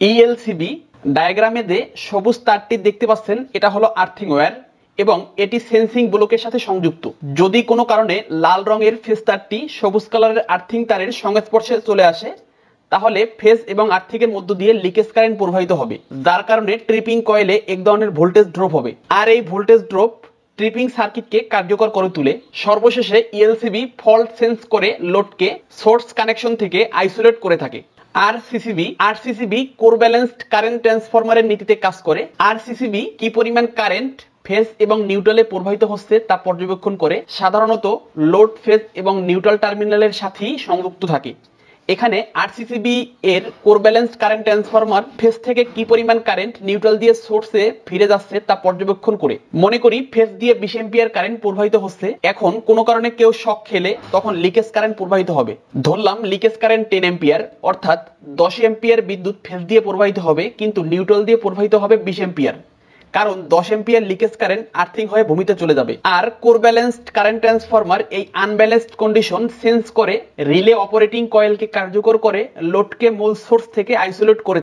ELCB ডায়াগ্রামে যে সবুজ তারটি দেখতে পাচ্ছেন এটা হলো আর্থিং ওয়্যার এবং এটি সেন্সিং ব্লকের সাথে সংযুক্ত। যদি কোনো কারণে লাল রঙের ফেজ তারটি সবুজ কালারের আর্থিং তারের সংস্পর্শে চলে আসে তাহলে ফেজ এবং আর্থিংয়ের মধ্য দিয়ে লিকেজ কারেন্ট প্রবাহিত হবে, যার কারণে ট্রিপিং কয়েলে এক ধরনের ভোল্টেজ ড্রপ হবে। আর এই ভোল্টেজ ড্রপ ট্রিপিং সার্কিটকে কার্যকর করে তুলে। সর্বশেষে ইএলসিবি ফল্ট সেন্স করে লোডকে সোর্স কানেকশন থেকে আইসোলেট করে থাকে। আরসিসিবি কোর ব্যালেন্সড কারেন্ট ট্রান্সফরমারের নীতিতে কাজ করে। আরসিসিবি কি পরিমাণ কারেন্ট ফেজ এবং নিউট্রালে প্রবাহিত হচ্ছে তা পর্যবেক্ষণ করে সাধারণত লোড ফেজ এবং নিউট্রাল টার্মিনালের সাথেই সংযুক্ত থাকে। এখানে আরসিসিবি এর core balanced current transformer phase থেকে কি পরিমাণ কারেন্ট নিউট্রাল দিয়ে সোর্সে ফিরে যাচ্ছে তা পর্যবেক্ষণ করে। মনে করি ফেজ দিয়ে 20 এম্পিয়ার কারেন্ট প্রবাহিত হচ্ছে। এখন কোনো কারণে কেউ শক খেলে তখন লিকেজ কারেন্ট প্রবাহিত হবে। ধরলাম লিকেজ কারেন্ট 10 এম্পিয়ার, অর্থাৎ 10 এম্পিয়ার বিদ্যুৎ ফেজ দিয়ে প্রবাহিত হবে কিন্তু নিউট্রাল দিয়ে প্রবাহিত হবে 20 এম্পিয়ার, কারণ 10 এম্পিয়ার লিকেজ কারেন্ট আর্থিং হয়ে ভূমিতে চলে যাবে। আর কোর ব্যালেন্সড কারেন্ট ট্রান্সফরমার এই আনব্যালেন্সড কন্ডিশন সেন্স করে রিলে অপারেটিং কয়েলকে কার্যকর করে লোডকে মূল সোর্স থেকে আইসোলেট করে।